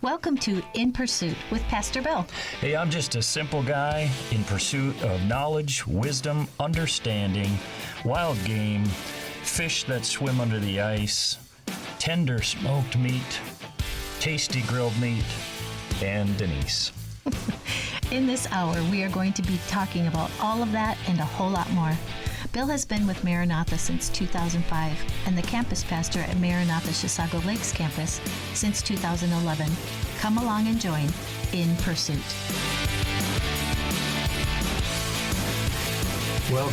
Welcome to In Pursuit with Pastor Bill. Hey, I'm just a simple guy in pursuit of knowledge, wisdom, understanding, wild game, fish that swim under the ice, tender smoked meat, tasty grilled meat, and Denise. In this hour, we are going to be talking about all of that and a whole lot more. Bill has been with Maranatha since 2005 and the campus pastor at Maranatha Chisago Lakes campus since 2011. Come along and join In Pursuit. Well,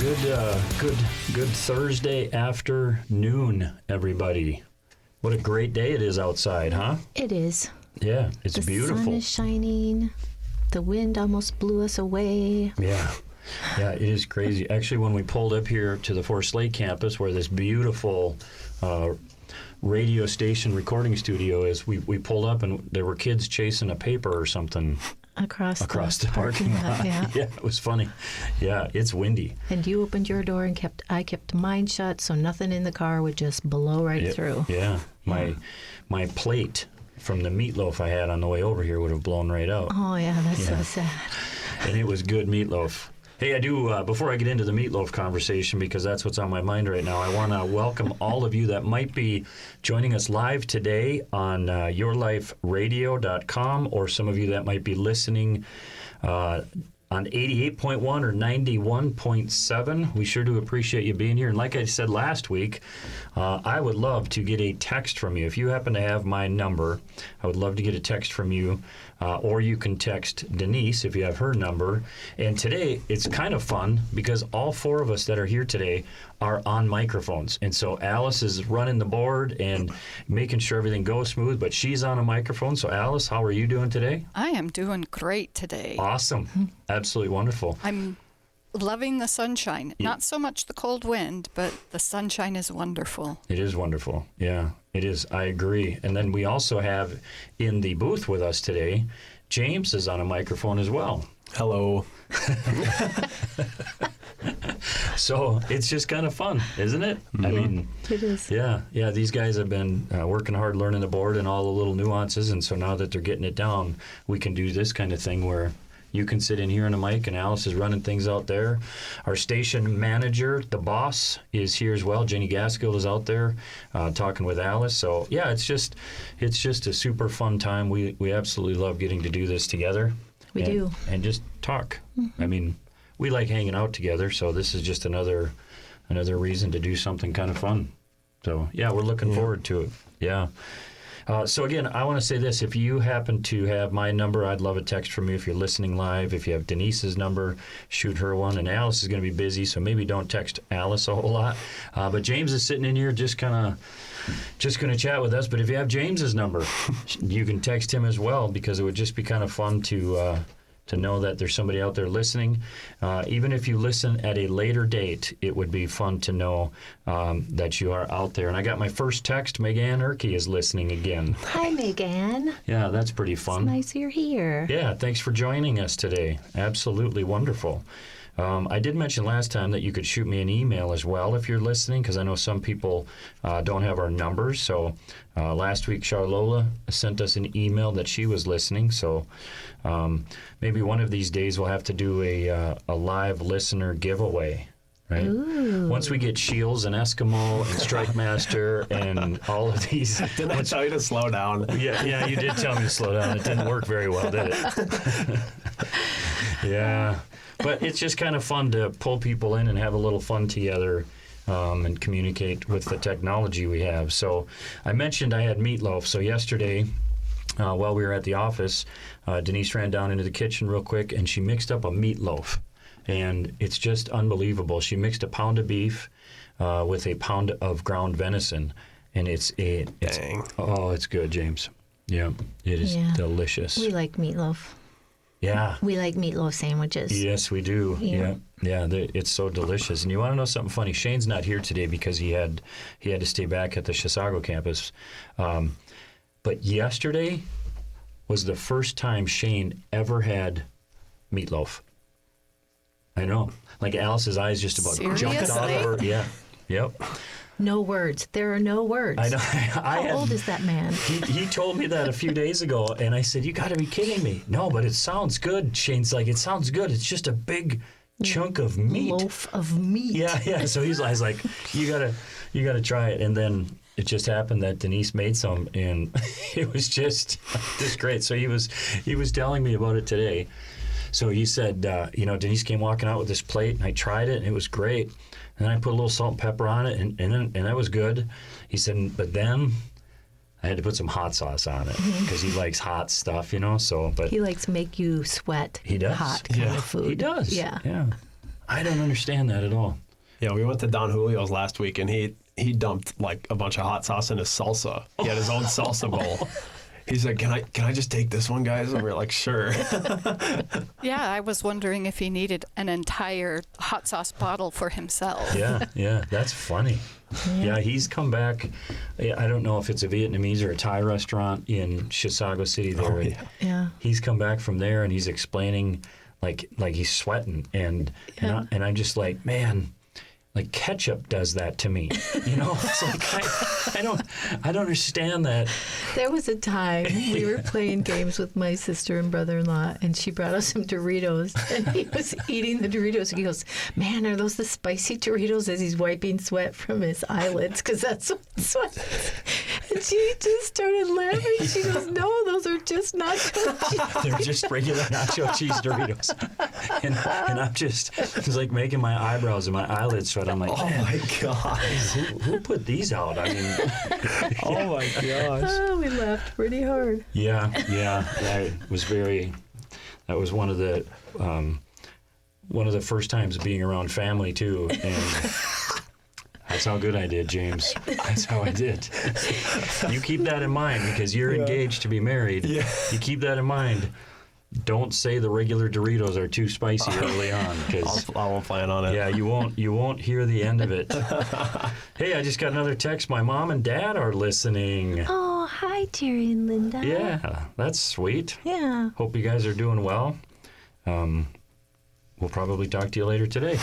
good Thursday afternoon, everybody. What a great day it is outside, huh? It is. Yeah, it's beautiful. The sun is shining. The wind almost blew us away. Yeah, it is crazy. Actually, when we pulled up here to the Forest Lake campus, where this beautiful radio station recording studio is, we pulled up and there were kids chasing a paper or something across the parking lot. Yeah, it was funny. Yeah, it's windy. And you opened your door and I kept mine shut, so nothing in the car would just blow right through. Yeah, my plate from the meatloaf I had on the way over here would have blown right out. Oh yeah, that's so sad. And it was good meatloaf. Hey, I do, before I get into the meatloaf conversation, because that's what's on my mind right now, I want to welcome all of you that might be joining us live today on yourliferadio.com, or some of you that might be listening on 88.1 or 91.7. We sure do appreciate you being here. And like I said last week, I would love to get a text from you. If you happen to have my number, I would love to get a text from you. Or you can text Denise if you have her number. And today, it's kind of fun because all four of us that are here today are on microphones. And so Alice is running the board and making sure everything goes smooth, but she's on a microphone. So Alice, how are you doing today? I am doing great today. Awesome. Absolutely wonderful. I'm loving the sunshine. Yeah. Not so much the cold wind, but the sunshine is wonderful. It is wonderful. Yeah, it is. I agree. And then we also have in the booth with us today, James is on a microphone as well. Hello. So it's just kind of fun, isn't it? Mm-hmm. I mean, it is. Yeah. These guys have been working hard learning the board and all the little nuances. And so now that they're getting it down, we can do this kind of thing where you can sit in here on a mic and Alice is running things out there. Our station manager, the boss, is here as well. Jenny Gaskill is out there talking with Alice. So yeah, it's just a super fun time. We absolutely love getting to do this together. We do. And just talk. Mm-hmm. I mean, we like hanging out together, so this is just another reason to do something kind of fun. So yeah, we're looking forward to it. Yeah. So again, I want to say this. If you happen to have my number, I'd love a text from you if you're listening live. If you have Denise's number, shoot her one. And Alice is going to be busy, so maybe don't text Alice a whole lot. But James is sitting in here just going to chat with us. But if you have James's number, you can text him as well, because it would just be kind of fun to know that there's somebody out there listening. Even if you listen at a later date, it would be fun to know that you are out there. And I got my first text. Megan Erkey is listening again. Hi, Megan. Yeah, that's pretty fun. It's nice you're here. Yeah, thanks for joining us today. Absolutely wonderful. I did mention last time that you could shoot me an email as well if you're listening, because I know some people don't have our numbers. So last week, Charlola sent us an email that she was listening. So maybe one of these days we'll have to do a live listener giveaway. Right? Ooh. Once we get Shields and Eskimo and Strike Master and all of these. Didn't I tell you to slow down? Yeah, you did tell me to slow down. It didn't work very well, did it? Yeah. But it's just kind of fun to pull people in and have a little fun together and communicate with the technology we have. So I mentioned I had meatloaf. So yesterday, while we were at the office, Denise ran down into the kitchen real quick and she mixed up a meatloaf. And it's just unbelievable. She mixed a pound of beef with a pound of ground venison. And it's good, James. Yeah, it is delicious. We like meatloaf. Yeah. We like meatloaf sandwiches. Yes, we do. Yeah. It's so delicious. And you want to know something funny? Shane's not here today because he had to stay back at the Chisago campus. But yesterday was the first time Shane ever had meatloaf. I know. Like Alice's eyes just about jumped out of her. Yeah. Yep. No words. There are no words. I know. How old is that man? He told me that a few days ago, and I said, "You got to be kidding me!" No, but it sounds good. Shane's like, "It sounds good. It's just a big chunk of meat, Loaf of meat. Yeah. So I was like, "You gotta try it." And then it just happened that Denise made some, and it was just great. So he was telling me about it today. So he said, Denise came walking out with this plate, and I tried it, and it was great. And then I put a little salt and pepper on it, and that was good. He said, but then I had to put some hot sauce on it because he likes hot stuff, So, but He likes to make you sweat. He does. Hot kind of food. he does. Yeah. I don't understand that at all. Yeah, we went to Don Julio's last week, and he dumped like a bunch of hot sauce in his salsa. He had his own salsa bowl. He said, "Can I just take this one, guys?" And we were like, "Sure." Yeah, I was wondering if he needed an entire hot sauce bottle for himself. Yeah, that's funny. Yeah, he's come back. I don't know if it's a Vietnamese or a Thai restaurant in Chisago City there. Oh, yeah. Yeah. He's come back from there, and he's explaining like he's sweating, and I'm just like, man, like ketchup does that to me. It's like I don't understand that. There was a time we were playing games with my sister and brother-in-law, and she brought us some Doritos, and he was eating the Doritos. He goes, "Man, are those the spicy Doritos?" As he's wiping sweat from his eyelids, because that's what sweat. And she just started laughing. She goes, "No, those are just nacho cheese." They're just regular nacho cheese Doritos, and I'm just it's like making my eyebrows and my eyelids sweat. I'm like, Oh my gosh. who put these out? I mean, Oh my gosh. Oh, we laughed pretty hard. yeah. That was one of the first times being around family too, and that's how good I did, James. That's how I did. You keep that in mind because you're engaged to be married. Yeah. You keep that in mind. Don't say the regular Doritos are too spicy early on, because I won't plan on it. yeah, you won't hear the end of it. Hey, I just got another text. My mom and dad are listening. Oh, hi, Jerry and Linda. Yeah, that's sweet. Yeah. Hope you guys are doing well. We'll probably talk to you later today.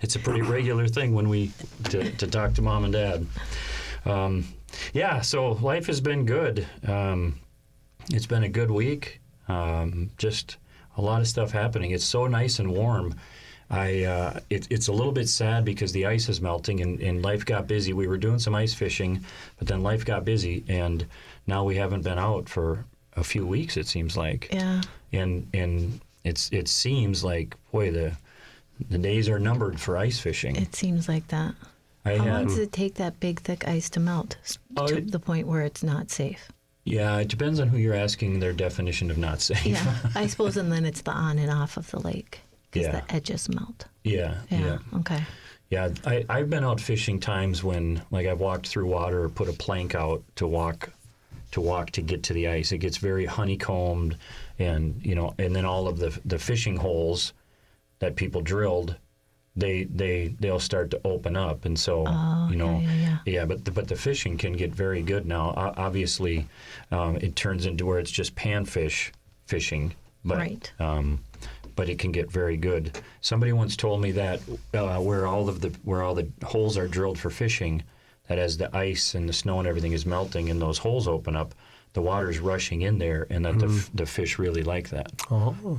It's a pretty regular thing when to talk to mom and dad. So life has been good. It's been a good week. Just a lot of stuff happening. It's so nice and warm. It's a little bit sad because the ice is melting and life got busy. We were doing some ice fishing, but then life got busy, and now we haven't been out for a few weeks, it seems like. Yeah. And it seems like, boy, the days are numbered for ice fishing. It seems like that. How long does it take that big, thick ice to melt to the point where it's not safe? Yeah, it depends on who you're asking their definition of not safe. Yeah, I suppose, and then it's the on and off of the lake because Yeah. the edges melt. Yeah. Okay. Yeah, I've been out fishing times when, like, I've walked through water or put a plank out to walk to get to the ice. It gets very honeycombed, and and then all of the fishing holes that people drilled, they'll start to open up, and so but the fishing can get very good now. Obviously, it turns into where it's just panfish fishing, but Right. But it can get very good. Somebody once told me that where all the holes are drilled for fishing, that as the ice and the snow and everything is melting and those holes open up, the water's rushing in there, and that the fish really like that,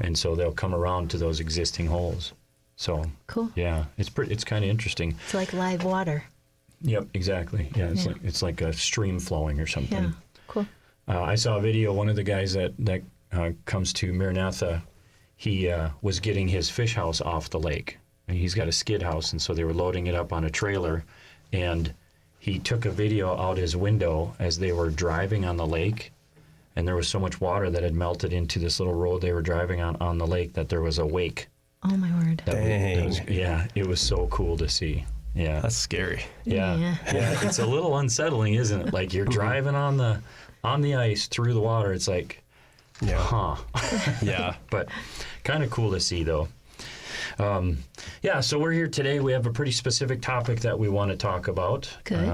and so they'll come around to those existing holes. So Cool. yeah, it's kind of interesting. It's like live water. Yep, exactly. Yeah, it's like a stream flowing or something. Yeah. Cool. I saw a video. One of the guys that comes to Maranatha, he was getting his fish house off the lake. And he's got a skid house, and so they were loading it up on a trailer, and he took a video out his window as they were driving on the lake, and there was so much water that had melted into this little road they were driving on the lake that there was a wake. Oh my word. Dang. It was so cool to see. Yeah. That's scary. Yeah. It's a little unsettling, isn't it? Like you're driving on the ice through the water. It's like, Yeah. huh. Yeah. But kind of cool to see, though. Yeah, so we're here today. We have a pretty specific topic that we want to talk about. Good.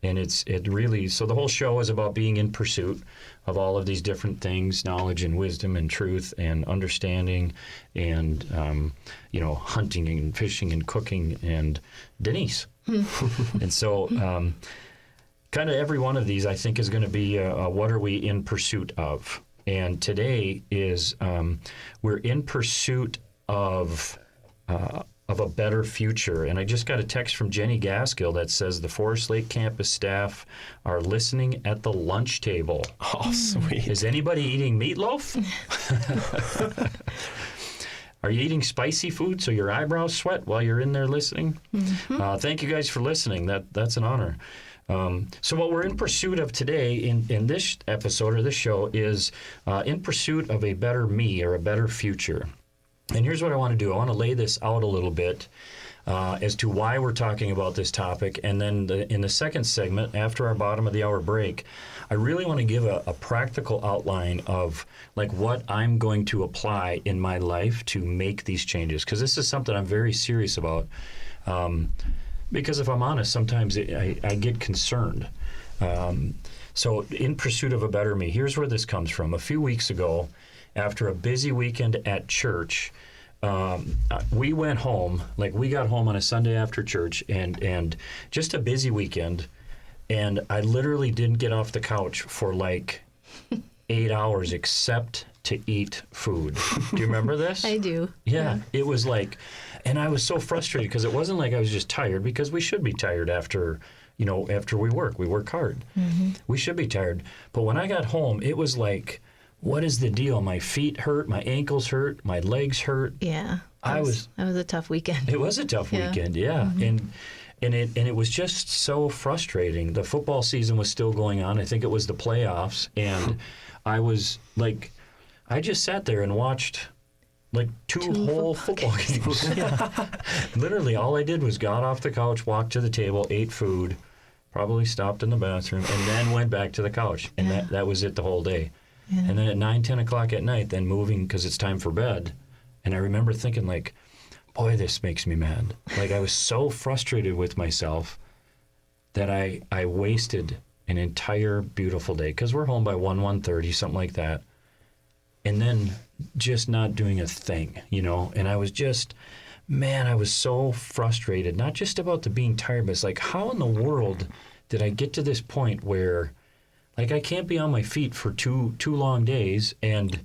And it really, so the whole show is about being in pursuit of all of these different things, knowledge and wisdom and truth and understanding and, hunting and fishing and cooking and Denise. And so kind of every one of these, I think, is going to be what are we in pursuit of? And today is we're in pursuit of a better future. And I just got a text from Jenny Gaskill that says the Forest Lake campus staff are listening at the lunch table. Oh, sweet. Is anybody eating meatloaf? Are you eating spicy food so your eyebrows sweat while you're in there listening? Thank you guys for listening. That's an honor. So what we're in pursuit of today in this episode or this show is in pursuit of a better me or a better future. And here's what I want to do. I want to lay this out a little bit as to why we're talking about this topic. And then in the second segment, after our bottom of the hour break, I really want to give a practical outline of like what I'm going to apply in my life to make these changes. Because this is something I'm very serious about. Because if I'm honest, sometimes I get concerned. So in pursuit of a better me, here's where this comes from. A few weeks ago, after a busy weekend at church, we went home, like we got home on a Sunday after church and just a busy weekend. And I literally didn't get off the couch for like 8 hours except to eat food. Do you remember this? I do. Yeah, it was like, and I was so frustrated because it wasn't like I was just tired, because we should be tired after we work hard. We should be tired. But when I got home, it was like, what is the deal? My feet hurt, my ankles hurt, my legs hurt. Yeah. That was a tough weekend. It was a tough weekend, yeah. And it was just so frustrating. The football season was still going on. I think it was the playoffs, and I was like, I just sat there and watched like two whole football games. Literally, all I did was got off the couch, walked to the table, ate food, probably stopped in the bathroom, and then went back to the couch. And that was it the whole day. Yeah. And then at 9, 10 o'clock at night, then moving because it's time for bed. And I remember thinking like, boy, this makes me mad. Like I was so frustrated with myself that I wasted an entire beautiful day, because we're home by 1:30, something like that. And then just not doing a thing, and I was just, man, I was so frustrated, not just about the being tired, but it's like, how in the world did I get to this point where like I can't be on my feet for two long days and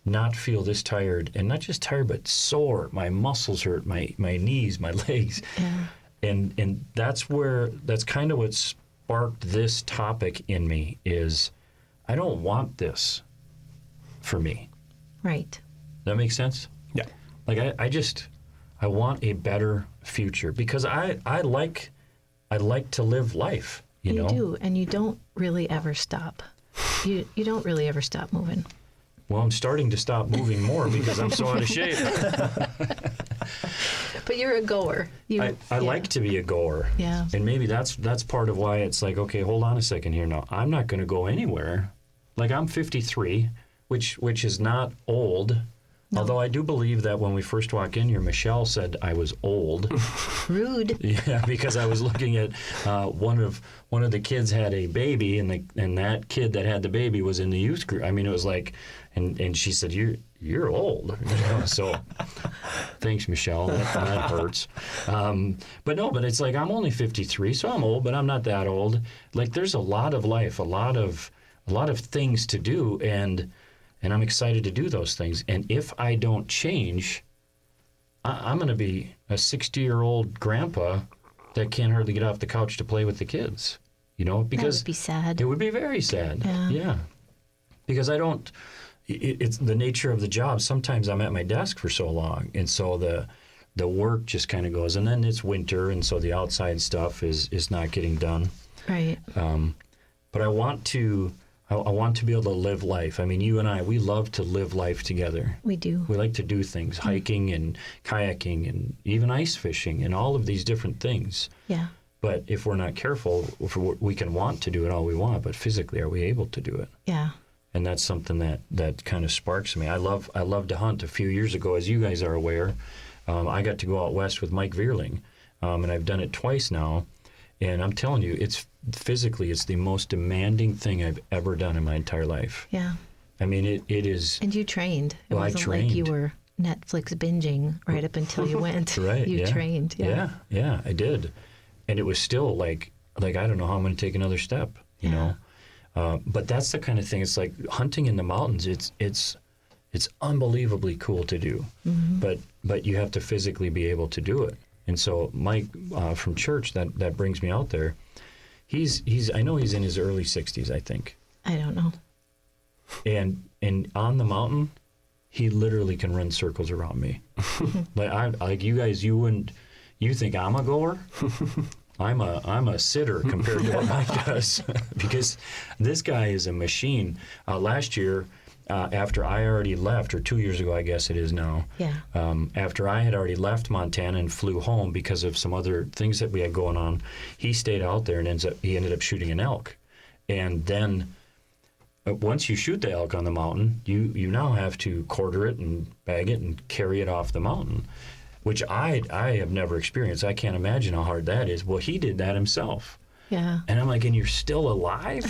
not feel this tired, and not just tired, but sore. My muscles hurt, my knees, my legs. Yeah. And that's kind of what sparked this topic in me is I don't want this for me. Right. That makes sense? Yeah. Like I want a better future, because I like to live life, you know? You do, and you don't really ever stop. You don't really ever stop moving. Well, I'm starting to stop moving more because I'm so out of shape. But you're a goer. I like to be a goer. Yeah. And maybe that's part of why it's like, okay, hold on a second here now. I'm not going to go anywhere. Like I'm 53, which is not old. No. Although I do believe that when we first walked in here, Michelle said I was old. Rude. Yeah, because I was looking at one of the kids had a baby, and that kid that had the baby was in the youth group. I mean, it was like, and she said you're old. So thanks, Michelle. That hurts. But it's like I'm only 53, so I'm old, but I'm not that old. Like there's a lot of life, a lot of things to do, and I'm excited to do those things. And if I don't change, I'm going to be a 60-year-old grandpa that can't hardly get off the couch to play with the kids, because that would be sad. It would be very sad. Yeah. Because I don't, it's the nature of the job. Sometimes I'm at my desk for so long, and so the work just kind of goes, and then it's winter, and so the outside stuff is not getting done. Right. But I want to be able to live life. I mean, you and I, we love to live life together. We do. We like to do things, hiking and kayaking and even ice fishing and all of these different things. Yeah. But if we're not careful, we can want to do it all we want, but physically, are we able to do it? Yeah. And that's something that kind of sparks me. I love to hunt. A few years ago, as you guys are aware, I got to go out west with Mike Veerling, and I've done it twice now. And I'm telling you, it's the most demanding thing I've ever done in my entire life. Yeah. I mean, it is. And you trained. It Well, I wasn't like you trained. were Netflix binging right up until you went. Right. You yeah. trained. Yeah. Yeah, I did. And it was still like I don't know how I'm going to take another step, you Yeah. know? But that's the kind of thing. It's like hunting in the mountains. It's unbelievably cool to do, but you have to physically be able to do it. And so Mike from church that brings me out there, I know he's in his early 60s, I think. I don't know. And on the mountain, he literally can run circles around me. Like you guys, you think I'm a goer? I'm a sitter compared to what Mike does, because this guy is a machine. Last year, after I already left, or 2 years ago, I guess it is now. Yeah. After I had already left Montana and flew home because of some other things that we had going on, he stayed out there and he ended up shooting an elk. And then once you shoot the elk on the mountain, you now have to quarter it and bag it and carry it off the mountain, which I have never experienced. I can't imagine how hard that is. Well, he did that himself. Yeah. And I'm like, and you're still alive?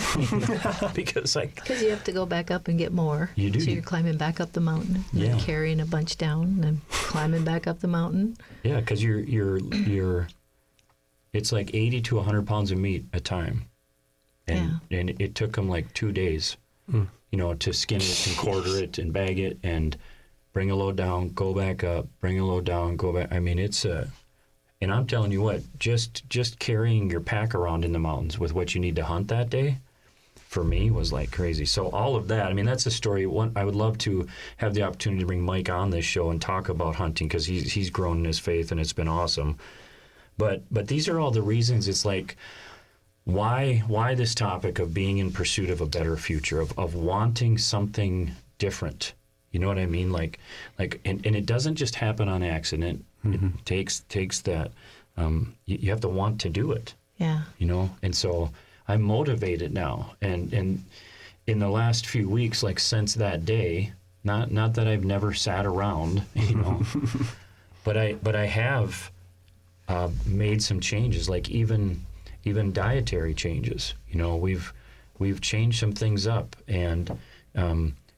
Because you have to go back up and get more. You do. So you're climbing back up the mountain, and Yeah. carrying a bunch down, and then climbing back up the mountain. yeah, because you're it's like 80 to 100 pounds of meat a time. And it took him like 2 days, you know, to skin it and quarter it and bag it and bring a load down, go back up, bring a load down, go back. I mean, and I'm telling you what, just carrying your pack around in the mountains with what you need to hunt that day, for me, was like crazy. So all of that, I mean, that's a story. I would love to have the opportunity to bring Mike on this show and talk about hunting, because he's grown in his faith and it's been awesome. But these are all the reasons. It's like, why this topic of being in pursuit of a better future, of wanting something different. You know what I mean? Like, and it doesn't just happen on accident. It takes that. You have to want to do it. Yeah. You know, and so I'm motivated now. And in the last few weeks, like since that day, not that I've never sat around, you know, but I have made some changes, like even dietary changes. You know, we've changed some things up, and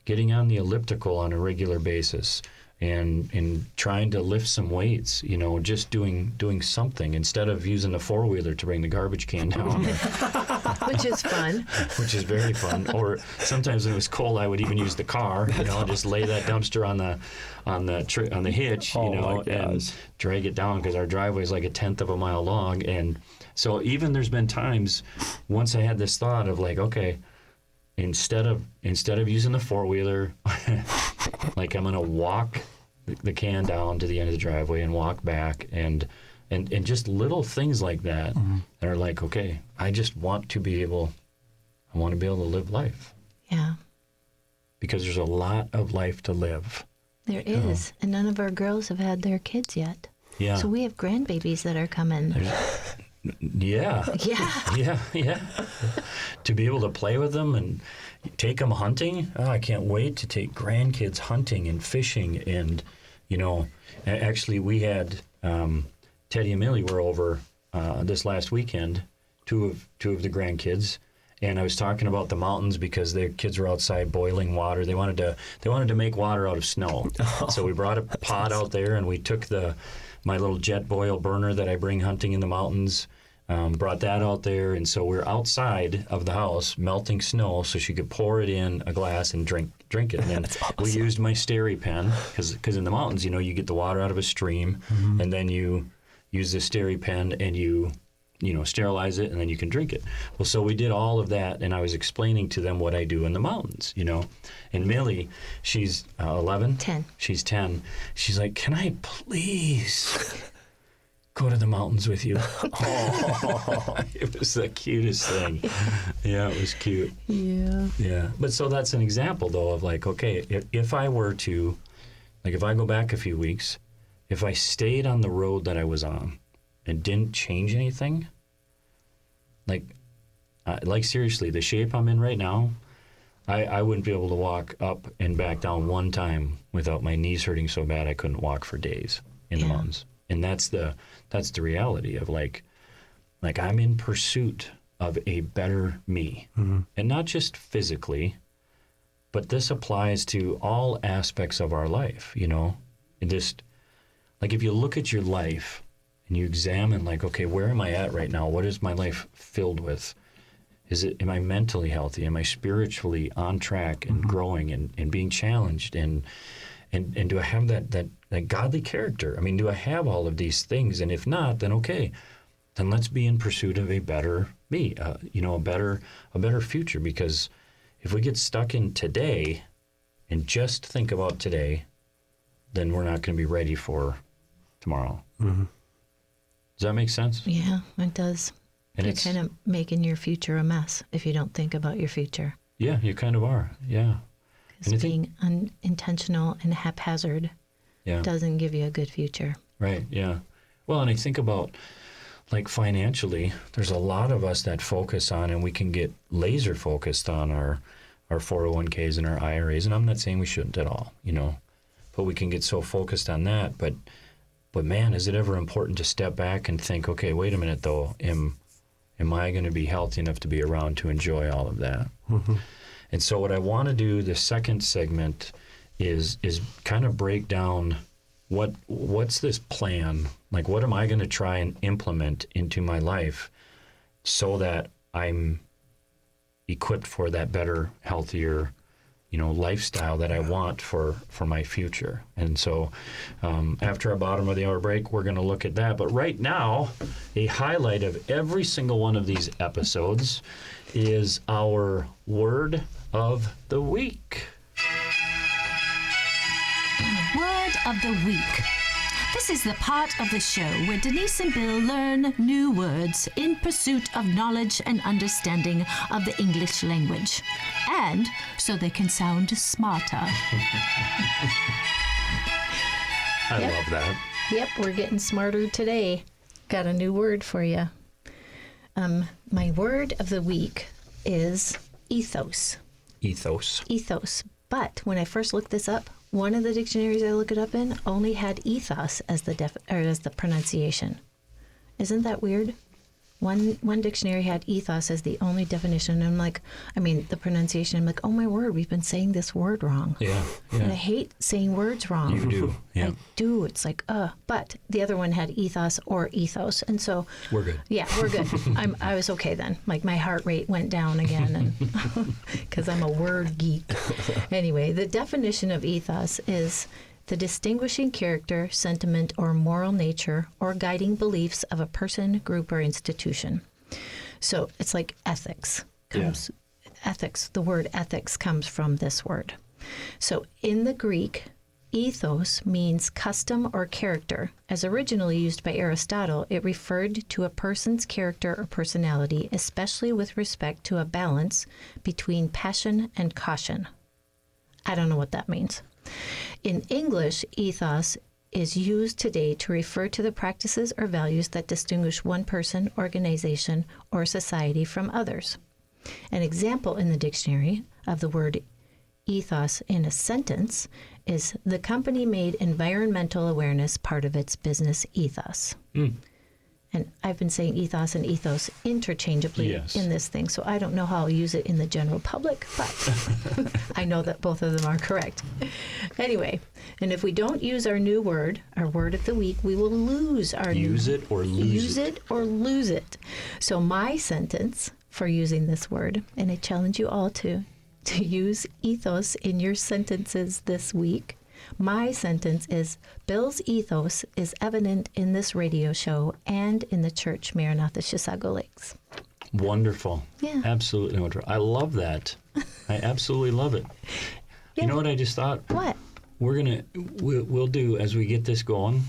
getting on the elliptical on a regular basis, and trying to lift some weights, you know, just doing something instead of using the four-wheeler to bring the garbage can down. Which is fun. Which is very fun. Or sometimes when it was cold, I would even use the car, you know, just lay that dumpster on the hitch, you know, and drag it down, because our driveway is like 1/10 of a mile long. And so even there's been times, once I had this thought of like, okay, instead of using the four-wheeler, like I'm gonna walk the can down to the end of the driveway and walk back, and just little things like that that are like, okay, I want to be able to live life, Yeah. because there's a lot of life to live. There is. And none of our girls have had their kids yet. Yeah. So we have grandbabies that are coming. Yeah. Yeah. Yeah. To be able to play with them and take them hunting. Oh, I can't wait to take grandkids hunting and fishing. And, you know, actually we had Teddy and Millie were over this last weekend, two of the grandkids. And I was talking about the mountains because their kids were outside boiling water. They wanted to make water out of snow. So we brought a pot out there, and we took my little jet boil burner that I bring hunting in the mountains, brought that out there. And so we're outside of the house melting snow so she could pour it in a glass and drink it. And then we used my SteriPen, because in the mountains, you know, you get the water out of a stream, and then you use the SteriPen and you sterilize it, and then you can drink it. Well, so we did all of that, and I was explaining to them what I do in the mountains, you know. And Millie, she's 11. 10. She's 10. She's like, can I please go to the mountains with you? It was the cutest thing. Yeah, it was cute. Yeah. Yeah. But so that's an example, though, of like, okay, if I were to, like, if I go back a few weeks, if I stayed on the road that I was on and didn't change anything, like seriously, the shape I'm in right now, I wouldn't be able to walk up and back down one time without my knees hurting so bad I couldn't walk for days. in the Yeah. mountains. And that's the reality of like I'm in pursuit of a better me. And not just physically, but this applies to all aspects of our life, you know. And just like if you look at your life and you examine like, okay, where am I at right now? What is my life filled with? Am I mentally healthy? Am I spiritually on track and growing and being challenged? And do I have that godly character? I mean, do I have all of these things? And if not, then okay, then let's be in pursuit of a better me, you know, a better future. Because if we get stuck in today and just think about today, then we're not going to be ready for tomorrow. Does that make sense? Yeah, it does. And You're it's kind of making your future a mess if you don't think about your future. yeah, you kind of are. Yeah, Because And I think- being unintentional and haphazard yeah. doesn't give you a good future. Right, yeah. Well, and I think about like financially, there's a lot of us that focus on, and we can get laser focused on our 401ks and our IRAs. And I'm not saying we shouldn't at all, you know, but we can get so focused on that. But man, is it ever important to step back and think, okay, wait a minute though, am I going to be healthy enough to be around to enjoy all of that? And so what I want to do, the second segment, is kind of break down what's this plan? Like, what am I going to try and implement into my life so that I'm equipped for that better, healthier, you know, lifestyle that I want for my future. And so after our bottom of the hour break, we're going to look at that. But right now, a highlight of every single one of these episodes is our word of the week. Word of the Week. This is the part of the show where Denise and Bill learn new words in pursuit of knowledge and understanding of the English language, and so they can sound smarter. I Yep. love that. Yep, we're getting smarter today. Got a new word for you. My word of the week is ethos. Ethos. Ethos. But when I first looked this up, one of the dictionaries I looked it up in only had ethos as the pronunciation. Isn't that weird? One dictionary had ethos as the only definition. And I'm like, I mean, the pronunciation, I'm like, oh my word, we've been saying this word wrong. Yeah, And I yeah. hate saying words wrong. You do. Yeah, I do. It's like, but the other one had ethos or ethos. And so, we're good. yeah, we're good. I was okay then. Like my heart rate went down again, and because I'm a word geek. Anyway, the definition of ethos is the distinguishing character, sentiment, or moral nature or guiding beliefs of a person, group, or institution. So it's like ethics. Ethics. The word ethics comes from this word. So in the Greek, ethos means custom or character. As originally used by Aristotle, it referred to a person's character or personality, especially with respect to a balance between passion and caution. I don't know what that means. In English, ethos is used today to refer to the practices or values that distinguish one person, organization, or society from others. An example in the dictionary of the word ethos in a sentence is the company made environmental awareness part of its business ethos. And I've been saying ethos and ethos interchangeably Yes. in this thing, so I don't know how I'll use it in the general public, but I know that both of them are correct. Anyway, and if we don't use our new word, our word of the week, we will lose our Use new it or lose use it or lose it. So my sentence for using this word, and I challenge you all to use ethos in your sentences this week. My sentence is, Bill's ethos is evident in this radio show and in the church Maranatha Chisago Lakes. Wonderful. Yeah. Absolutely wonderful. I love that. I absolutely love it. Yeah. You know what I just thought? What? We'll do, as we get this going,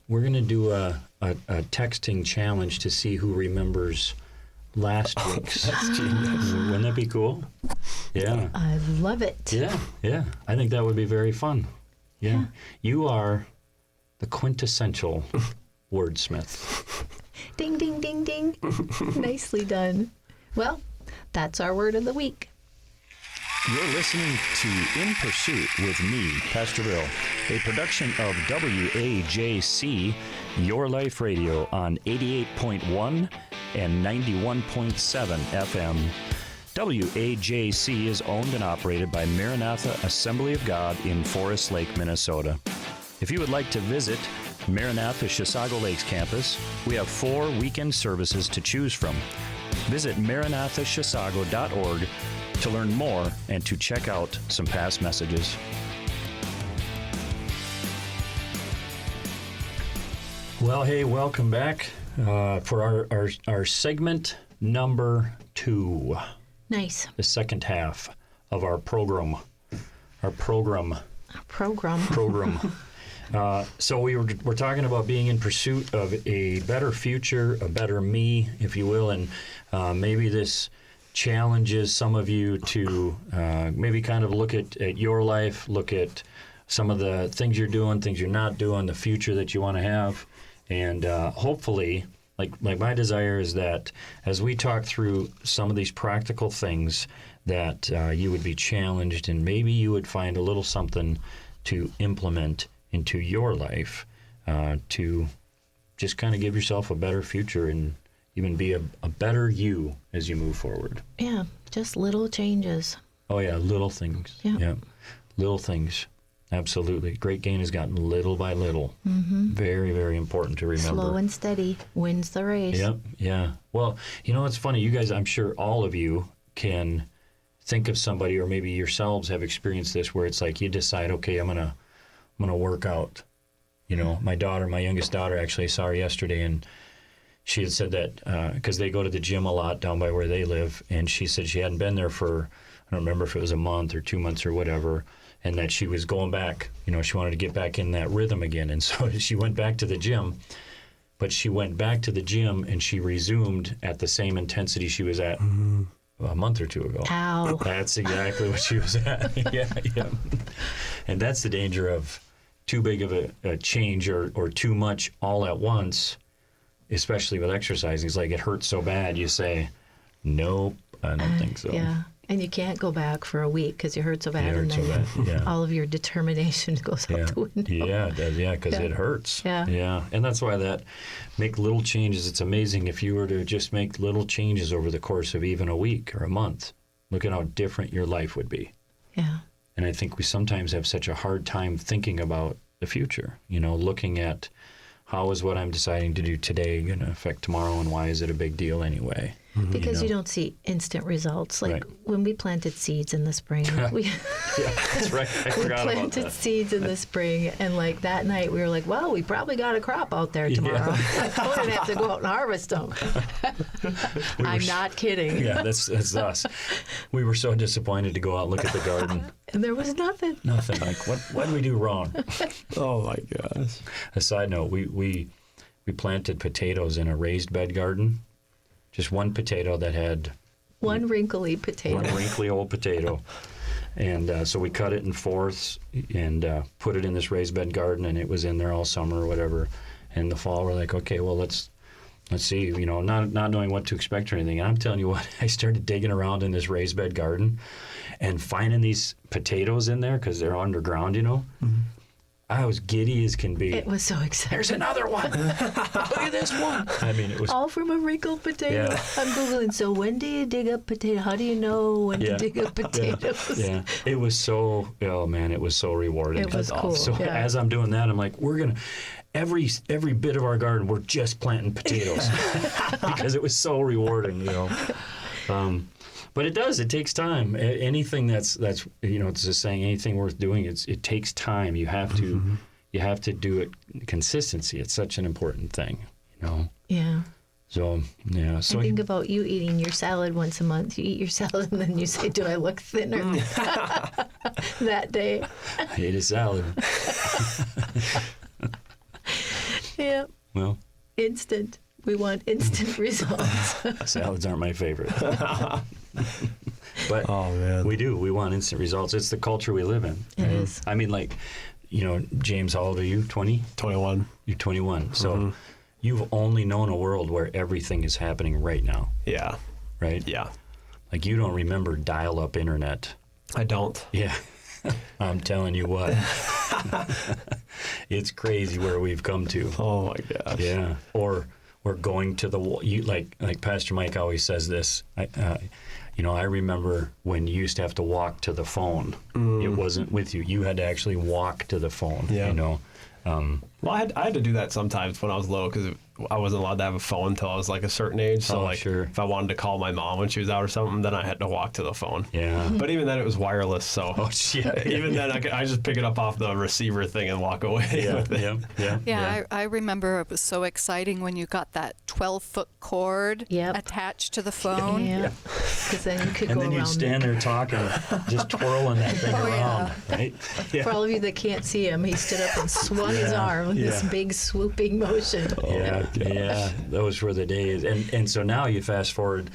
we're going to do a texting challenge to see who remembers last week's. That's genius. Wouldn't that be cool? Yeah. I love it. Yeah. I think that would be very fun. Yeah. You are the quintessential wordsmith. Ding, ding, ding, ding. Nicely done. Well, that's our word of the week. You're listening to In Pursuit with me, Pastor Bill. a production of WAJC, Your Life Radio on 88.1 and 91.7 FM. WAJC is owned and operated by Maranatha Assembly of God in Forest Lake, Minnesota. If you would like to visit Maranatha Chisago Lakes campus, we have 4 weekend services to choose from. Visit maranathachisago.org to learn more and to check out some past messages. Well, hey, welcome back for our segment number 2. Nice. The second half of our program. Program. So we're talking about being in pursuit of a better future, a better me, if you will, and maybe this challenges some of you to maybe kind of look at your life, look at some of the things you're doing, things you're not doing, the future that you want to have, and hopefully, like my desire is that as we talk through some of these practical things, that you would be challenged and maybe you would find a little something to implement into your life to just kind of give yourself a better future and even be a better you as you move forward. Yeah, just little changes. Oh, yeah, little things. Yeah. Little things. Absolutely. Great gain is gotten little by little. Mm-hmm. Very, very important to remember. Slow and steady wins the race. Yep, yeah. Well, you know, it's funny. You guys, I'm sure all of you can think of somebody, or maybe yourselves have experienced this, where it's like you decide, okay, I'm gonna work out. You know, my youngest daughter, actually, I saw her yesterday, and she had said that because they go to the gym a lot down by where they live, and she said she hadn't been there for, I don't remember if it was a month or 2 months or whatever, and that she was going back. You know, she wanted to get back in that rhythm again, and so she went back to the gym. But she went back to the gym and she resumed at the same intensity she was at a month or 2 ago. Ow. That's exactly what she was at. Yeah. And that's the danger of too big of a change or too much all at once, especially with exercising. It's like it hurts so bad, you say, nope, I don't think so. Yeah. And you can't go back for a week because you hurt so bad, and then all of your determination goes out the window. Yeah, it does. Yeah, because it hurts. Yeah. And that's why that make little changes. It's amazing if you were to just make little changes over the course of even a week or a month. Look at how different your life would be. Yeah. And I think we sometimes have such a hard time thinking about the future, you know, looking at how is what I'm deciding to do today going to affect tomorrow, and why is it a big deal anyway? Because you don't see instant results. Like when we planted seeds in the spring, Yeah, that's right. I forgot about that. We planted seeds in the spring, and like that night we were like, well, we probably got a crop out there tomorrow. Like, we're going to have to go out and harvest them. I'm not kidding. Yeah, that's us. We were so disappointed to go out and look at the garden. And there was nothing. Nothing. Like, what did we do wrong? Oh my gosh. A side note, we planted potatoes in a raised bed garden. Just one potato that had one wrinkly potato. One wrinkly old potato. And so we cut it in fourths and put it in this raised bed garden, and it was in there all summer or whatever. And the fall, we're like, okay, well, let's see, you know, not knowing what to expect or anything. And I'm telling you what, I started digging around in this raised bed garden and finding these potatoes in there because they're underground, you know. Mm-hmm. I was giddy as can be. It was so exciting. There's another one. Look at this one. I mean, it was all from a wrinkled potato. Yeah. I'm Googling, so when do you dig up potato? How do you know when to dig up potatoes? Yeah. It was so, oh man, it was so rewarding. It was cool. So as I'm doing that, I'm like, we're going to, every bit of our garden, we're just planting potatoes because it was so rewarding, you know. But it takes time. Anything that's you know, it's just saying anything worth doing, it takes time. You have to do it consistency. It's such an important thing, you know. Yeah. So yeah. So I think about you eating your salad once a month. You eat your salad and then you say, "Do I look thinner?" that day. I ate a salad. Yeah. Well. Instant. We want instant results. Salads aren't my favorite. But oh, man. We do. We want instant results. It's the culture we live in. It is. I mean, like, you know, James, how old are you? 20? 21. You're 21. So you've only known a world where everything is happening right now. Yeah. Right? Yeah. Like, you don't remember dial-up internet. I don't. Yeah. I'm telling you what. It's crazy where we've come to. Oh my gosh. Yeah. Or we're going to the like Pastor Mike always says this. I remember when you used to have to walk to the phone. It wasn't with you. You had to actually walk to the phone. Yeah. Well, I had to do that sometimes when I was little because I wasn't allowed to have a phone until I was like a certain age. So sure. If I wanted to call my mom when she was out or something, then I had to walk to the phone. Yeah. But even then, it was wireless. So even then, I just pick it up off the receiver thing and walk away. Yeah. with it. Yeah, I remember it was so exciting when you got that 12-foot cord Yep. attached to the phone. Yeah. Because then you could And go then around. you'd stand there talking, just twirling that thing around, right? For all of you that can't see him, he stood up and swung his arm with this big swooping motion. Yeah, those were the days. And so now you fast forward,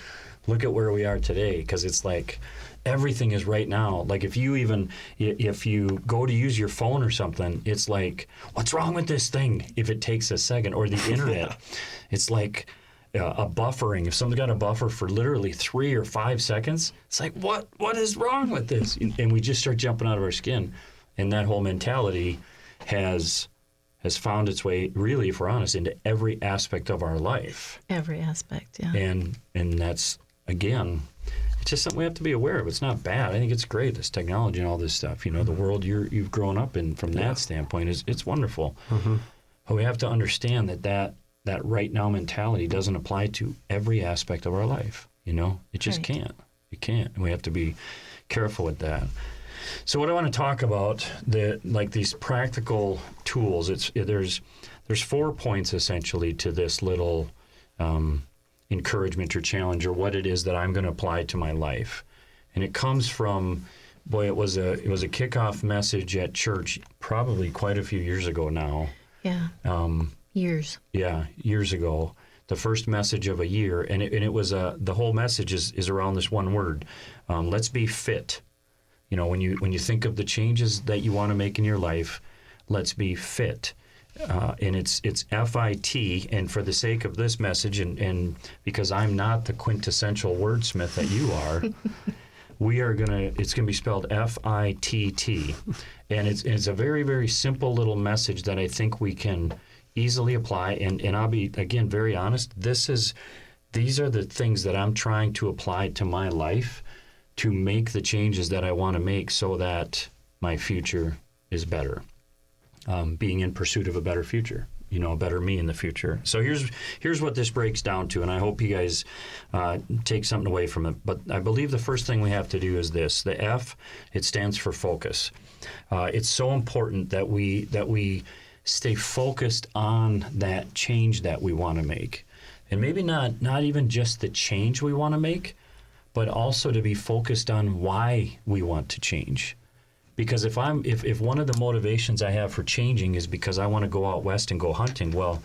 look at where we are today, because it's like everything is right now. Like if you go to use your phone or something, it's like, what's wrong with this thing if it takes a second? Or the internet, it's like a buffering. If someone's got a buffer for literally 3 or 5 seconds, it's like, what is wrong with this? And we just start jumping out of our skin. And that whole mentality has found its way, really, if we're honest, into every aspect of our life. Every aspect, yeah. And that's, again, it's just something we have to be aware of. It's not bad. I think it's great, this technology and all this stuff. The world you've grown up in from that standpoint it's wonderful. But we have to understand that right now mentality doesn't apply to every aspect of our life. It just can't. It can't. And we have to be careful with that. So what I want to talk about, these practical tools, there's 4 points essentially to this little encouragement or challenge, or what it is that I'm going to apply to my life. And it comes from, it was a kickoff message at church probably quite a few years ago now. Yeah. Years. Yeah, years ago. The first message of a year, and it was the whole message is around this one word. Let's be fit. When you think of the changes that you want to make in your life, let's be fit. And it's FIT, and for the sake of this message, and because I'm not the quintessential wordsmith that you are, it's gonna be spelled FITT, and it's a very, very simple little message that I think we can easily apply. And I'll be, again, very honest. These are the things that I'm trying to apply to my life to make the changes that I want to make so that my future is better. Being in pursuit of a better future, a better me in the future. So here's what this breaks down to, and I hope you guys take something away from it. But I believe the first thing we have to do is this. The F, it stands for focus. It's so important that we stay focused on that change that we want to make. And maybe not even just the change we want to make, but also to be focused on why we want to change. Because if one of the motivations I have for changing is because I want to go out west and go hunting, well,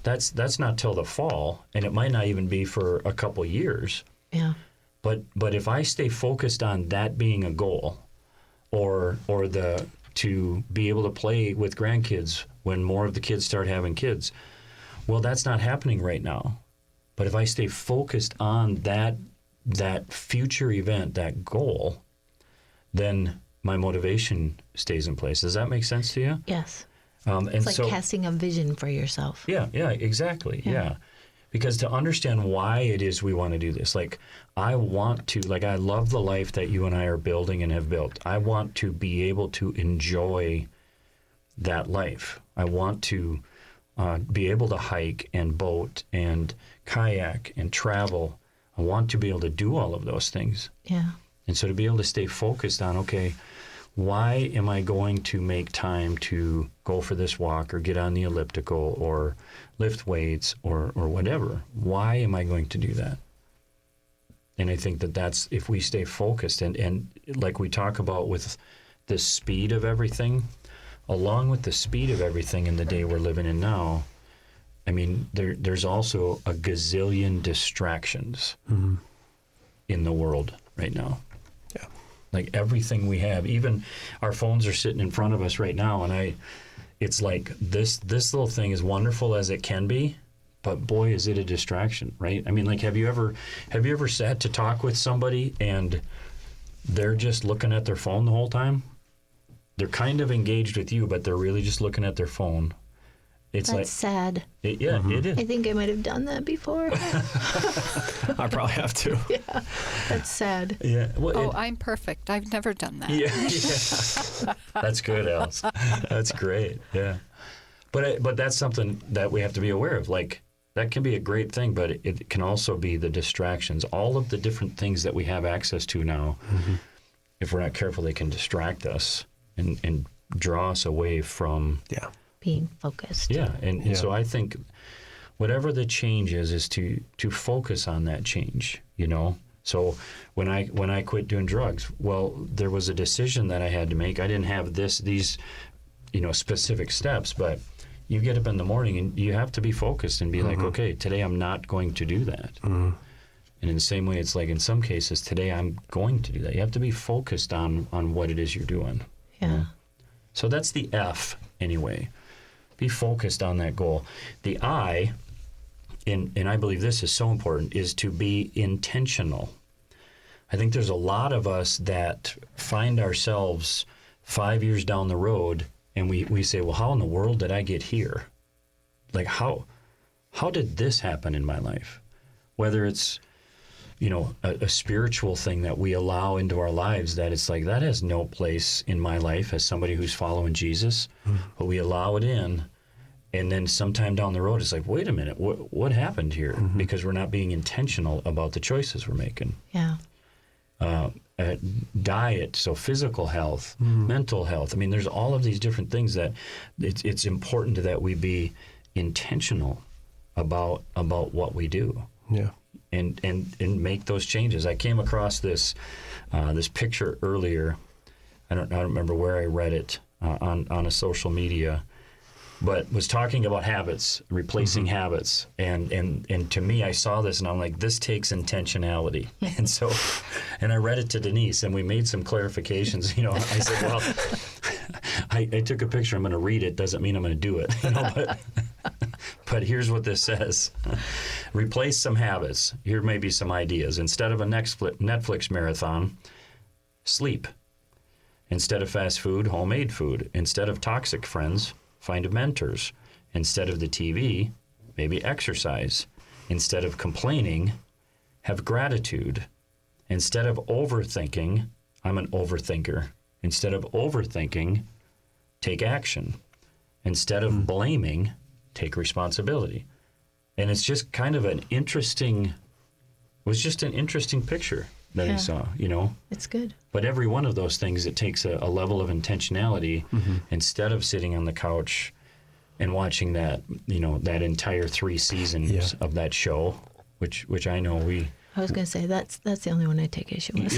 that's not till the fall, and it might not even be for a couple years. Yeah. But if I stay focused on that being a goal, or to be able to play with grandkids when more of the kids start having kids, well, that's not happening right now. But if I stay focused on that future event, that goal, then my motivation stays in place. Does that make sense to you? Yes. And It's like casting a vision for yourself. Yeah, exactly. Yeah. Because to understand why it is we want to do this, I love the life that you and I are building and have built. I want to be able to enjoy that life. I want to be able to hike and boat and kayak and travel. I want to be able to do all of those things. Yeah. And so to be able to stay focused on, okay, why am I going to make time to go for this walk or get on the elliptical or lift weights or whatever? Why am I going to do that? And I think that's, if we stay focused and like we talk about with the speed of everything, along with the speed of everything in the day we're living in now, I mean, there's also a gazillion distractions in the world right now. Yeah. Like everything we have, even our phones are sitting in front of us right now, and it's like this little thing, as wonderful as it can be, but boy, is it a distraction, right? I mean, like, have you ever sat to talk with somebody and they're just looking at their phone the whole time? they're kind of engaged with you, but they're really just looking at their phone. It's That's sad. it is. I think I might have done that before. I probably have to. That's sad. Yeah. Well, Oh, I'm perfect. I've never done that. yeah. That's good, Alice. That's great. Yeah. But that's something that we have to be aware of. Like, that can be a great thing, but it can also be the distractions. All of the different things that we have access to now, if we're not careful, they can distract us and draw us away from Yeah. Being focused. and so I think whatever the change is to focus on that change, you know. So when I quit doing drugs, well, there was a decision that I had to make. I didn't have these specific steps, but you get up in the morning and you have to be focused and be like, okay, today I'm not going to do that. And in the same way, it's like in some cases, today I'm going to do that. You have to be focused on what it is you're doing. Yeah. So that's the F anyway. Be focused on that goal. The I, and I believe this is so important, is to be intentional. I think there's a lot of us that find ourselves 5 years down the road and we say, well, how in the world did I get here? Like, how did this happen in my life? Whether it's, a spiritual thing that we allow into our lives that it's like, that has no place in my life as somebody who's following Jesus, but we allow it in. And then sometime down the road, it's like, wait a minute, what happened here? Because we're not being intentional about the choices we're making. Yeah. Diet, so physical health, mental health. I mean, there's all of these different things that it's important that we be intentional about what we do. Yeah. And make those changes. I came across this picture earlier. I don't remember where I read it on a social media, but was talking about habits, replacing habits, and to me, I saw this and I'm like, this takes intentionality. And I read it to Denise, and we made some clarifications. I said, well, I took a picture. I'm going to read it. Doesn't mean I'm going to do it. But here's what this says. Replace some habits. Here may be some ideas. Instead of a Netflix marathon, sleep. Instead of fast food, homemade food. Instead of toxic friends, find mentors. Instead of the TV, maybe exercise. Instead of complaining, have gratitude. Instead of overthinking, I'm an overthinker. Instead of overthinking, take action. Instead of blaming, take responsibility. And it's just kind of an interesting picture that I saw, It's good. But every one of those things, it takes a level of intentionality. Instead of sitting on the couch and watching that, that entire 3 seasons of that show, which I know I was going to say, that's the only one I take issue with.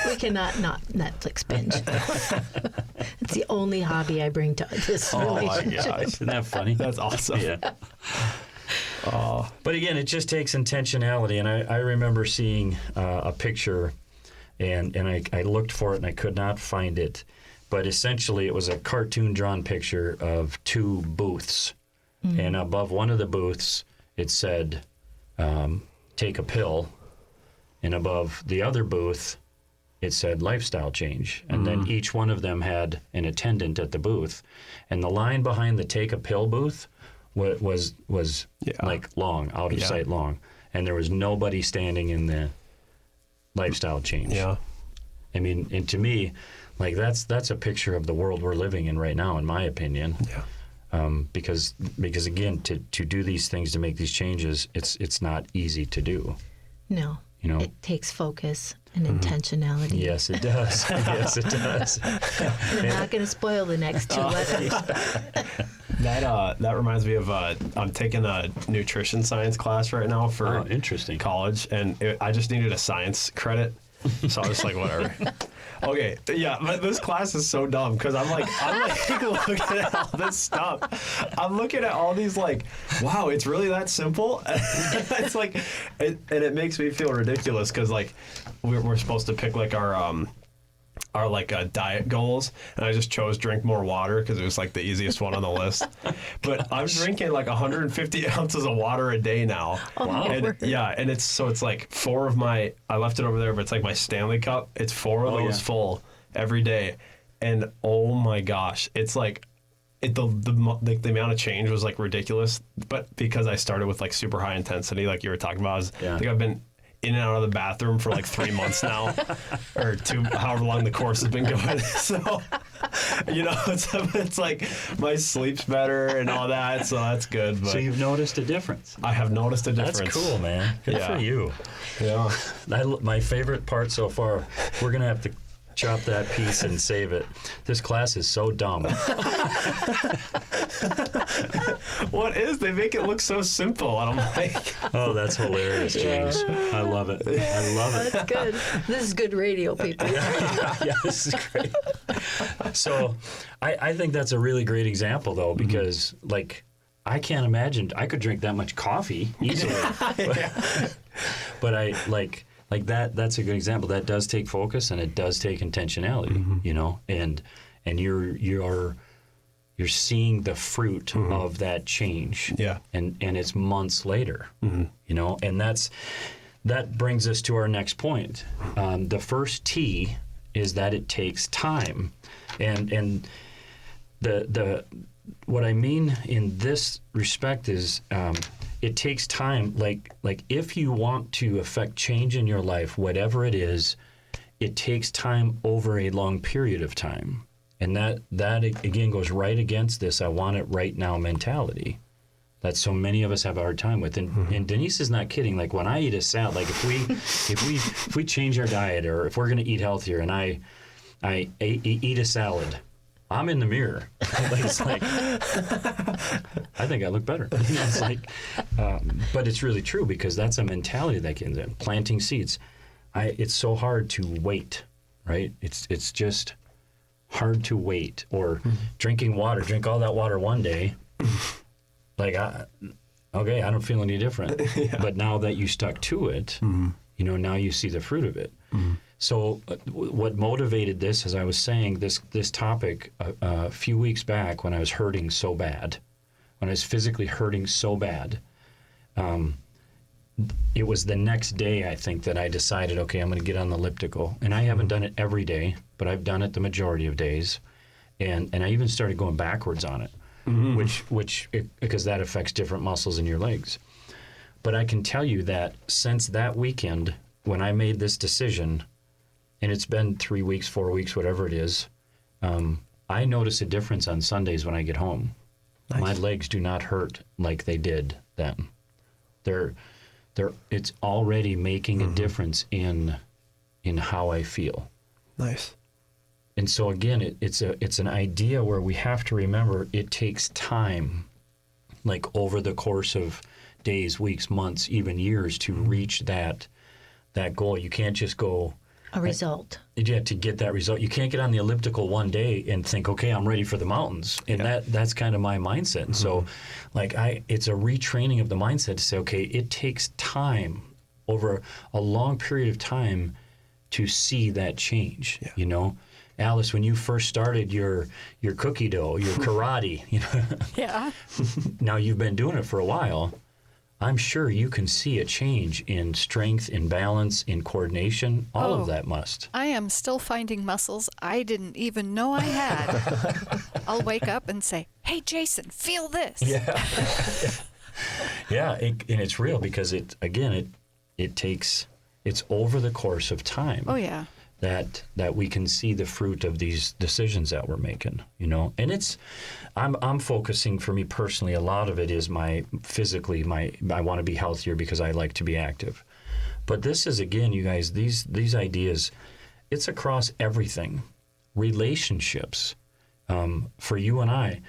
We cannot not Netflix binge. It's the only hobby I bring to this relationship. Yeah, isn't that funny? That's awesome. Yeah. But again, it just takes intentionality. And I remember seeing a picture, and I looked for it and I could not find it. But essentially, it was a cartoon drawn picture of 2 booths. And above one of the booths, it said, take a pill. And above the other booth, it said lifestyle change. And then each one of them had an attendant at the booth. And the line behind the take a pill booth was like long, out of sight long. And there was nobody standing in the lifestyle change. Yeah. I mean, and to me, like that's a picture of the world we're living in right now, in my opinion. Yeah. Because again, to do these things, to make these changes, it's not easy to do. No. It takes focus and intentionality. Yes, it does. Yes, it does. And I'm not going to spoil the next 2 letters. That reminds me of I'm taking a nutrition science class right now for interesting. college, and I just needed a science credit, so I was just like, whatever. Okay, yeah, but this class is so dumb because I'm like looking at all this stuff. I'm looking at all these like, wow, it's really that simple. It's like, and it makes me feel ridiculous because like we're supposed to pick like our diet goals, and I just chose drink more water because it was like the easiest one on the list. But I'm drinking like 150 ounces of water a day now. Wow. And it's like 4 of my, I left it over there, but it's like my Stanley Cup. It's 4 of those full every day. and oh my gosh, it's like the amount of change was like ridiculous. But because I started with like super high intensity, like you were talking about, I think I've been in and out of the bathroom for like 3 months now, or however long the course has been going. So, you know, it's like my sleep's better and all that, so that's good. But So you've noticed a difference. I have noticed a difference. That's cool, man. Good for you. Yeah. My favorite part so far, we're going to have to chop that piece and save it. This class is so dumb. What is? They make it look so simple, and I'm like, Oh, that's hilarious, James. I love it. I love it. That's good. This is good radio, people. Yeah, this is great. So I think that's a really great example, though, because, like, I can't imagine. I could drink that much coffee easily. But I, like that's a good example. That does take focus, and it does take intentionality, you know, and you're seeing the fruit of that change. Yeah. And it's months later, you know, and that brings us to our next point. The first T is that it takes time. And the what I mean in this respect is it takes time. Like if you want to affect change in your life, whatever it is, it takes time over a long period of time. And that again goes right against this I want it right now mentality that so many of us have a hard time with. And Denise is not kidding. Like when I eat a salad, like if we change our diet, or if we're going to eat healthier, and I eat a salad, I'm in the mirror. It's like, I think I look better. It's like, but it's really true, because that's a mentality that can planting seeds. It's so hard to wait, right? It's just hard to wait. Or drinking water, drink all that water one day. Like, okay, I don't feel any different. But now that you stuck to it, you know, now you see the fruit of it. So what motivated this, as I was saying, this topic a few weeks back, when I was hurting so bad, when I was physically hurting so bad, it was the next day, I think, that I decided, okay, I'm going to get on the elliptical. And I haven't done it every day, but I've done it the majority of days. And I even started going backwards on it, because that affects different muscles in your legs. But I can tell you that since that weekend, when I made this decision, and it's been 3 weeks, 4 weeks, whatever it is, I notice a difference on Sundays when I get home. Nice. My legs do not hurt like they did then. It's already making a difference in how I feel. Nice. And so again, it's an idea where we have to remember it takes time, like over the course of days, weeks, months, even years, to reach that goal. You can't just go A result. Yeah, to get that result. You can't get on the elliptical one day and think, okay, I'm ready for the mountains. And that's kind of my mindset. And so like it's a retraining of the mindset to say, okay, it takes time, over a long period of time, to see that change. Yeah. You know, Alice, when you first started your cookie dough, your karate, you know, Yeah. now you've been doing it for a while. I'm sure you can see a change in strength, in balance, in coordination. All of that must. I am still finding muscles I didn't even know I had. I'll wake up and say, hey, Jason, feel this. Yeah. Yeah, and it's real, because it's over the course of time. Oh, yeah. That we can see the fruit of these decisions that we're making, you know. And I'm focusing, for me personally, a lot of it is I want to be healthier because I like to be active. But this is, again, you guys, these ideas, it's across everything. Relationships, for you and I,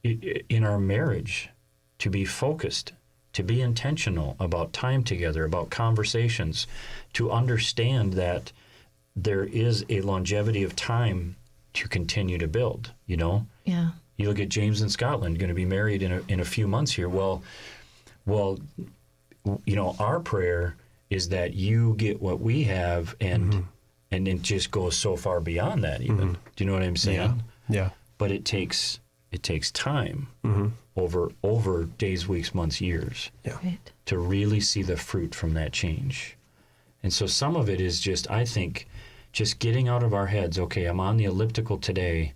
in our marriage, to be focused, to be intentional about time together, about conversations, to understand that there is a longevity of time to continue to build, you know? Yeah. You look at James in Scotland, going to be married in a few months here. Well, you know, our prayer is that you get what we have, and it just goes so far beyond that even. Do you know what I'm saying? Yeah. But it takes time over days, weeks, months, years Right. to really see the fruit from that change. And so some of it is just, I think, just getting out of our heads, okay, I'm on the elliptical today.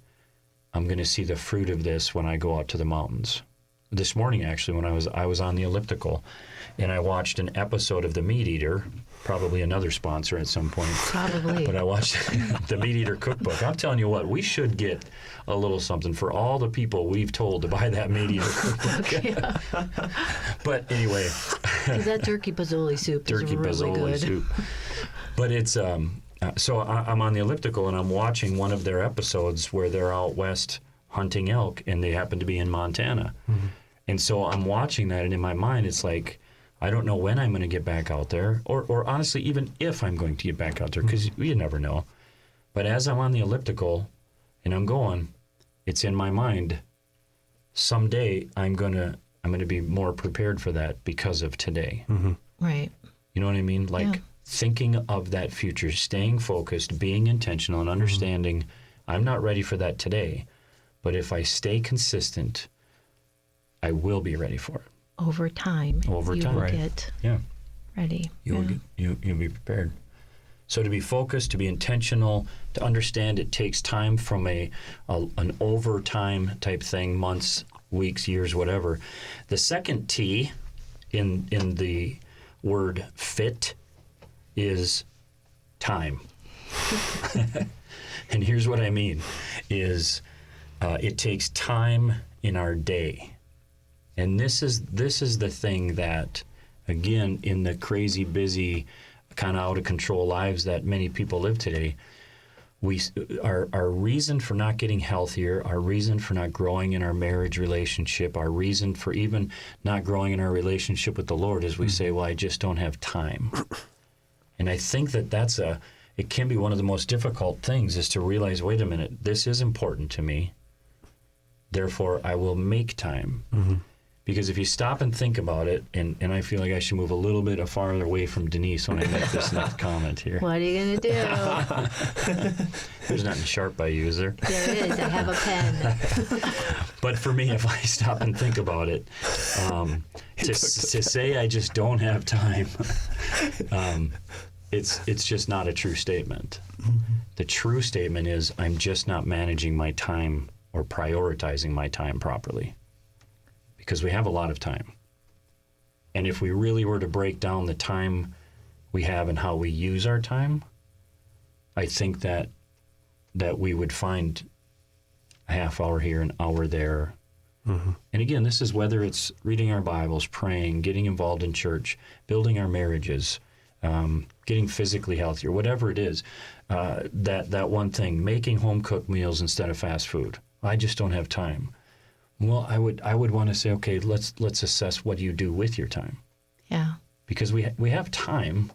I'm going to see the fruit of this when I go out to the mountains. This morning, actually, when I was on the elliptical, and I watched an episode of The Meat Eater, probably another sponsor at some point. Probably. But I watched The Meat Eater cookbook. I'm telling you what, we should get a little something for all the people we've told to buy that Meat Eater cookbook. But anyway. Because that turkey pozole soup is Turkey really pozole good. soup. But it's, so I'm on the elliptical and I'm watching one of their episodes where they're out west hunting elk and they happen to be in Montana. Mm-hmm. And so I'm watching that, and in my mind, it's like, I don't know when I'm going to get back out there, or honestly, even if I'm going to get back out there, because you never know. But as I'm on the elliptical and I'm going, it's in my mind, someday I'm going to be more prepared for that because of today. Mm-hmm. Right. You know what I mean? Like thinking of that future, staying focused, being intentional, and understanding I'm not ready for that today. But if I stay consistent, I will be ready for it. Over time. Over you time. will Right. get Yeah. ready. You'll be prepared. So to be focused, to be intentional, to understand it takes time from an overtime type thing, months, weeks, years, whatever. The second T in the word fit is time. And here's what I mean is it takes time in our day. And this is the thing that, again, in the crazy, busy, kind of out of control lives that many people live today, our reason for not getting healthier, our reason for not growing in our marriage relationship, our reason for even not growing in our relationship with the Lord is we say, well, I just don't have time. And I think it can be one of the most difficult things is to realize, wait a minute, this is important to me. Therefore, I will make time. Mm-hmm. Because if you stop and think about it, and I feel like I should move a little bit farther away from Denise when I make this next comment here. What are you going to do? There's nothing sharp I use there. There is. I have a pen. But for me, if I stop and think about it, to say I just don't have time, it's just not a true statement. Mm-hmm. The true statement is I'm just not managing my time or prioritizing my time properly. Because we have a lot of time. And if we really were to break down the time we have and how we use our time, I think that we would find a half hour here, an hour there. Mm-hmm. And again, this is whether it's reading our Bibles, praying, getting involved in church, building our marriages, getting physically healthier, whatever it is, that one thing, making home-cooked meals instead of fast food. I just don't have time. Well, I would want to say, okay, let's assess what you do with your time. Yeah. Because we have time.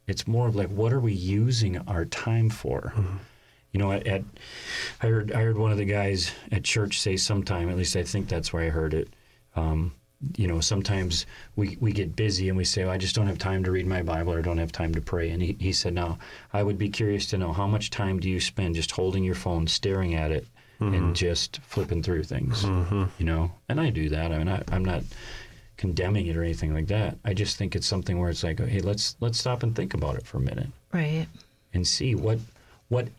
It's more of like, what are we using our time for? Mm-hmm. You know, I heard one of the guys at church say sometime, at least I think that's where I heard it. You know, sometimes we get busy and we say, I just don't have time to read my Bible or don't have time to pray. And he said, no, I would be curious to know how much time do you spend just holding your phone, staring at it, mm-hmm. and just flipping through things, mm-hmm. you know? And I do that. I mean, I'm not condemning it or anything like that. I just think it's something where it's like, hey, let's stop and think about it for a minute. Right. And see what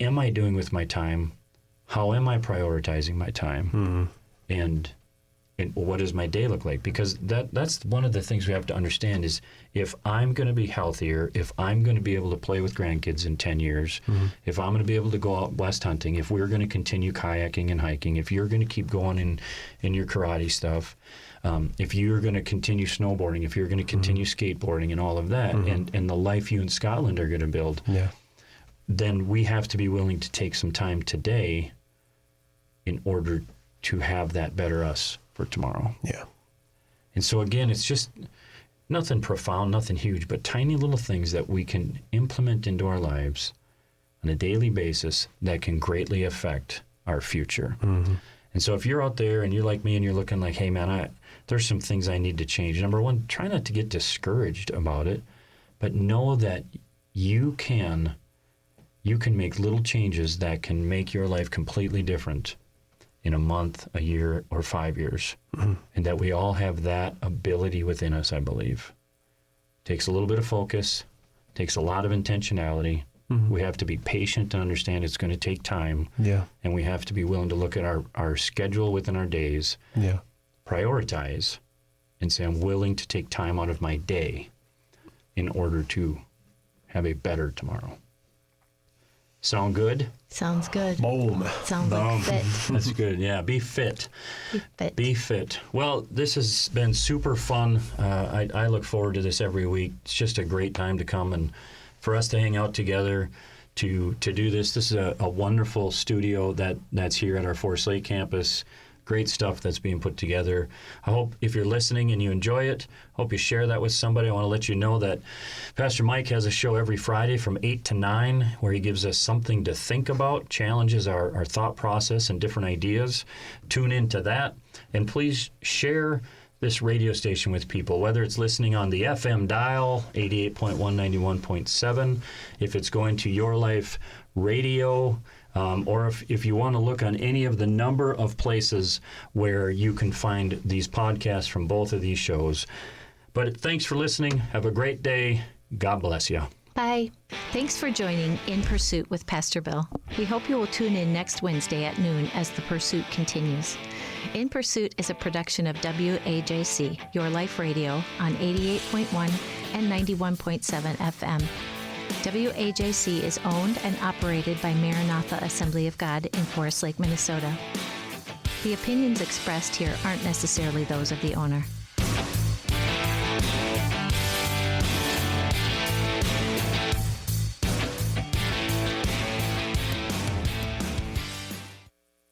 am I doing with my time? How am I prioritizing my time? Mm-hmm. And what does my day look like? Because that's one of the things we have to understand is if I'm going to be healthier, if I'm going to be able to play with grandkids in 10 years, mm-hmm. if I'm going to be able to go out west hunting, if we're going to continue kayaking and hiking, if you're going to keep going in your karate stuff, if you're going to continue snowboarding, if you're going to continue mm-hmm. skateboarding and all of that, mm-hmm. and the life you in Scotland are going to build, then we have to be willing to take some time today in order to have that better us for tomorrow. Yeah. And so again, it's just nothing profound, nothing huge, but tiny little things that we can implement into our lives on a daily basis that can greatly affect our future. Mm-hmm. And so if you're out there and you're like me and you're looking like, hey man, there's some things I need to change. Number one, try not to get discouraged about it, but know that you can make little changes that can make your life completely different in a month, a year, or 5 years. Mm-hmm. And that we all have that ability within us, I believe. Takes a little bit of focus, takes a lot of intentionality, We have to be patient and understand it's going to take time. Yeah. And we have to be willing to look at our schedule within our days, Yeah. prioritize, and say, I'm willing to take time out of my day in order to have a better tomorrow. Sound good? Sounds good. Boom. Sounds like fit. That's good. Yeah, be fit. Be fit. Be fit. Well, this has been super fun. I look forward to this every week. It's just a great time to come and for us to hang out together to do this. This is a wonderful studio that's here at our Forest Lake campus. Great stuff that's being put together. I hope if you're listening and you enjoy it, hope you share that with somebody. I want to let you know that Pastor Mike has a show every Friday from 8 to 9 where he gives us something to think about, challenges our thought process and different ideas. Tune into that. And please share this radio station with people, whether it's listening on the FM dial, 88.1, 91.7, if it's going to Your Life Radio, or if you want to look on any of the number of places where you can find these podcasts from both of these shows. But thanks for listening. Have a great day. God bless you. Bye. Thanks for joining In Pursuit with Pastor Bill. We hope you will tune in next Wednesday at noon as the pursuit continues. In Pursuit is a production of WAJC, Your Life Radio, on 88.1 and 91.7 FM. WAJC is owned and operated by Maranatha Assembly of God in Forest Lake, Minnesota. The opinions expressed here aren't necessarily those of the owner.